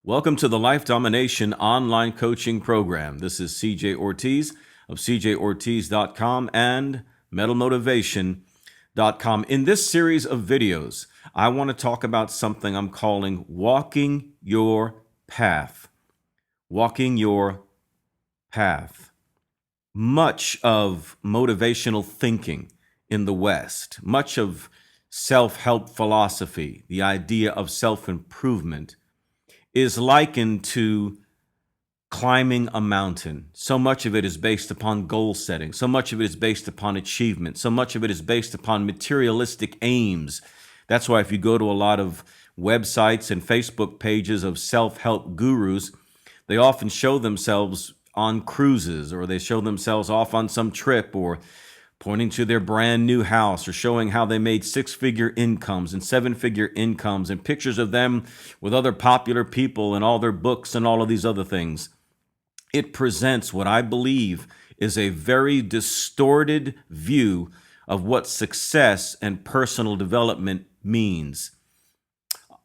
Welcome to the Life Domination Online Coaching Program. This is CJ Ortiz of cjortiz.com and metalmotivation.com. In this series of videos, I want to talk about something I'm calling walking your path. Walking your path. Much of motivational thinking in the West, much of self-help philosophy, the idea of self-improvement, is likened to climbing a mountain. So much of it is based upon goal setting. So much of it is based upon achievement. So much of it is based upon materialistic aims. That's why if you go to a lot of websites and Facebook pages of self-help gurus, they often show themselves on cruises, or they show themselves off on some trip, or pointing to their brand new house, or showing how they made six-figure incomes and seven-figure incomes, and pictures of them with other popular people and all their books and all of these other things. It presents what I believe is a very distorted view of what success and personal development means.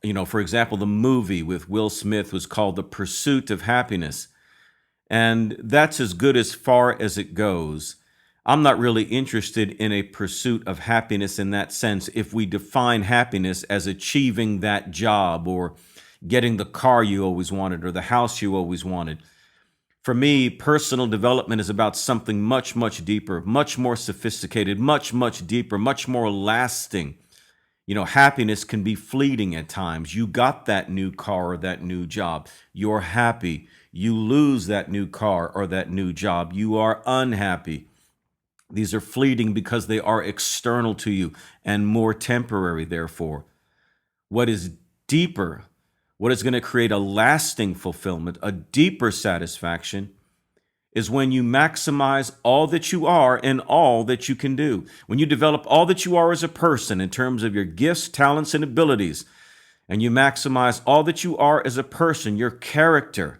You know, for example, the movie with Will Smith was called The Pursuit of Happiness, and that's as good as far as it goes. I'm not really interested in a pursuit of happiness in that sense if we define happiness as achieving that job or getting the car you always wanted or the house you always wanted. For me, personal development is about something much, much deeper, much more sophisticated, much, much deeper, much more lasting. You know, happiness can be fleeting at times. You got that new car or that new job. You're happy. You lose that new car or that new job. You are unhappy. These are fleeting because they are external to you and more temporary, therefore. What is deeper, what is going to create a lasting fulfillment, a deeper satisfaction, is when you maximize all that you are and all that you can do. When you develop all that you are as a person in terms of your gifts, talents, and abilities, and you maximize all that you are as a person, your character,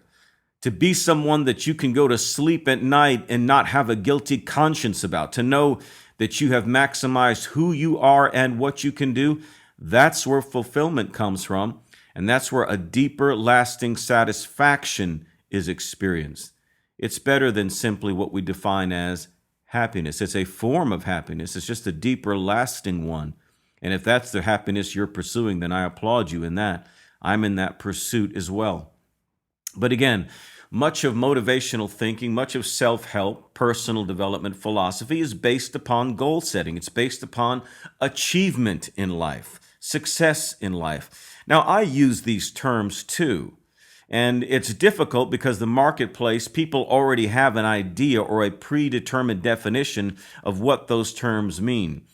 to be someone that you can go to sleep at night and not have a guilty conscience about, to know that you have maximized who you are and what you can do, that's where fulfillment comes from, and that's where a deeper, lasting satisfaction is experienced. It's better than simply what we define as happiness. It's a form of happiness. It's just a deeper, lasting one. And if that's the happiness you're pursuing, then I applaud you in that. I'm in that pursuit as well. But again, much of motivational thinking, much of self-help, personal development philosophy is based upon goal setting. It's based upon achievement in life, success in life. Now, I use these terms too, and it's difficult because the marketplace, people already have an idea or a predetermined definition of what those terms mean.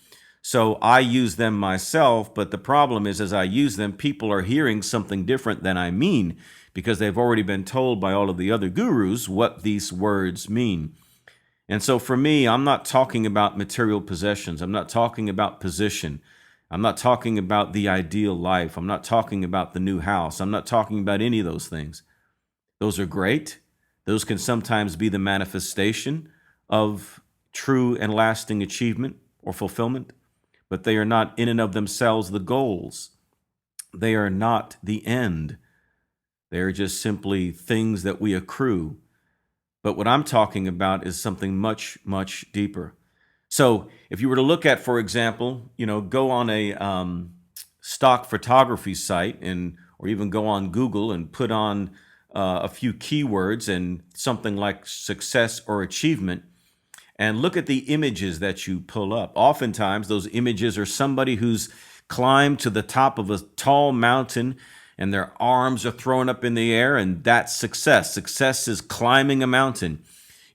So I use them myself, but the problem is as I use them, people are hearing something different than I mean, because they've already been told by all of the other gurus what these words mean. And so for me, I'm not talking about material possessions. I'm not talking about position. I'm not talking about the ideal life. I'm not talking about the new house. I'm not talking about any of those things. Those are great. Those can sometimes be the manifestation of true and lasting achievement or fulfillment, but they are not in and of themselves the goals. They are not the end. They're just simply things that we accrue. But what I'm talking about is something much, much deeper. So if you were to look at, for example, go on a stock photography site or even go on Google and put on a few keywords and something like success or achievement, and look at the images that you pull up. Oftentimes, those images are somebody who's climbed to the top of a tall mountain and their arms are thrown up in the air, and that's success. Success is climbing a mountain.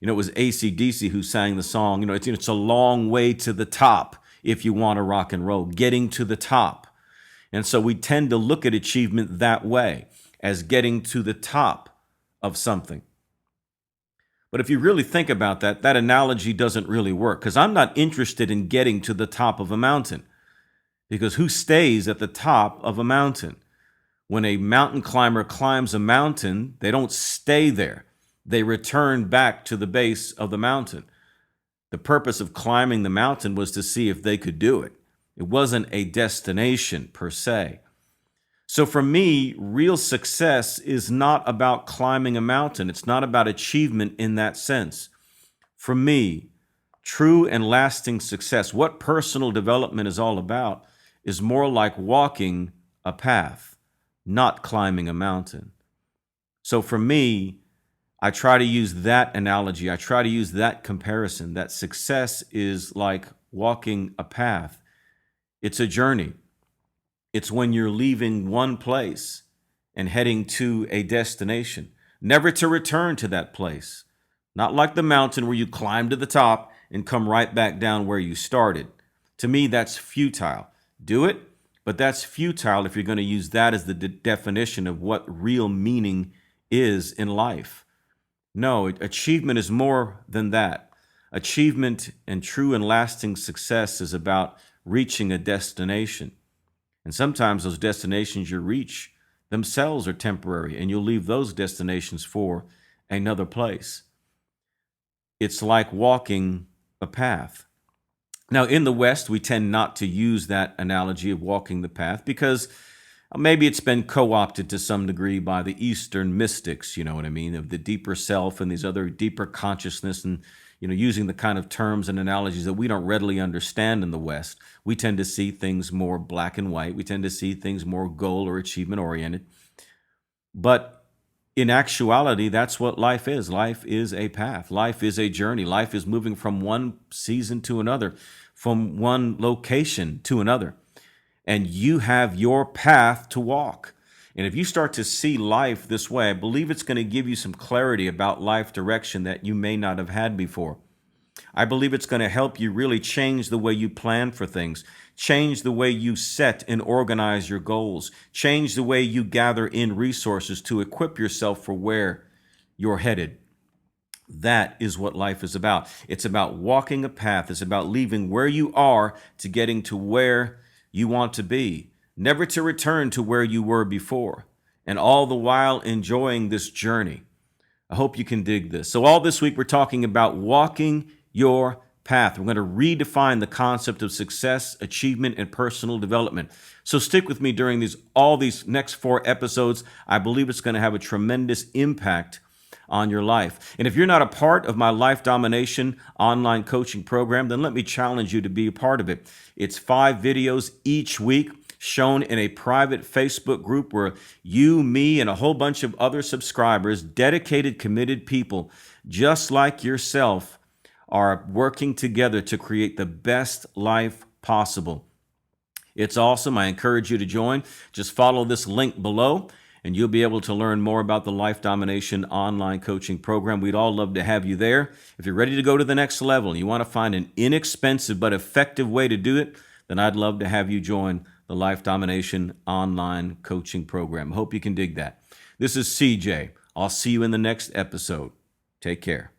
It was AC/DC who sang the song, it's a long way to the top if you want to rock and roll, getting to the top. And so we tend to look at achievement that way, as getting to the top of something. But if you really think about that, that analogy doesn't really work, because I'm not interested in getting to the top of a mountain, because who stays at the top of a mountain? When a mountain climber climbs a mountain, they don't stay there. They return back to the base of the mountain. The purpose of climbing the mountain was to see if they could do it. It wasn't a destination per se. So for me, real success is not about climbing a mountain. It's not about achievement in that sense. For me, true and lasting success, what personal development is all about, is more like walking a path, not climbing a mountain. So for me, I try to use that analogy. I try to use that comparison, that success is like walking a path. It's a journey. It's when you're leaving one place and heading to a destination, never to return to that place. Not like the mountain where you climb to the top and come right back down where you started. To me, that's futile. Do it, but that's futile if you're going to use that as the definition of what real meaning is in life. No, achievement is more than that. Achievement and true and lasting success is about reaching a destination. And sometimes those destinations you reach themselves are temporary, and you'll leave those destinations for another place. It's like walking a path. Now, in the West, we tend not to use that analogy of walking the path because maybe it's been co-opted to some degree by the Eastern mystics, you know what I mean, of the deeper self and these other deeper consciousness, and using the kind of terms and analogies that we don't readily understand in the West. We tend to see things more black and white. We tend to see things more goal or achievement oriented. But in actuality, that's what life is. Life is a path. Life is a journey. Life is moving from one season to another, from one location to another. And you have your path to walk. And if you start to see life this way, I believe it's going to give you some clarity about life direction that you may not have had before. I believe it's going to help you really change the way you plan for things, change the way you set and organize your goals, change the way you gather in resources to equip yourself for where you're headed. That is what life is about. It's about walking a path. It's about leaving where you are to getting to where you want to be, never to return to where you were before, and all the while enjoying this journey. I hope you can dig this. So all this week, we're talking about walking your path. We're going to redefine the concept of success, achievement, and personal development. So stick with me during all these next 4 episodes. I believe it's going to have a tremendous impact on your life. And if you're not a part of my Life Domination online coaching program, then let me challenge you to be a part of it. It's 5 videos each week shown in a private Facebook group where you, me, and a whole bunch of other subscribers, dedicated, committed people just like yourself, are working together to create the best life possible. It's awesome. I encourage you to join. Just follow this link below, and you'll be able to learn more about the Life Domination online coaching program. We'd all love to have you there. If you're ready to go to the next level and you want to find an inexpensive but effective way to do it, then I'd love to have you join the Life Domination online coaching program. I hope you can dig that. This is CJ. I'll see you in the next episode. Take care.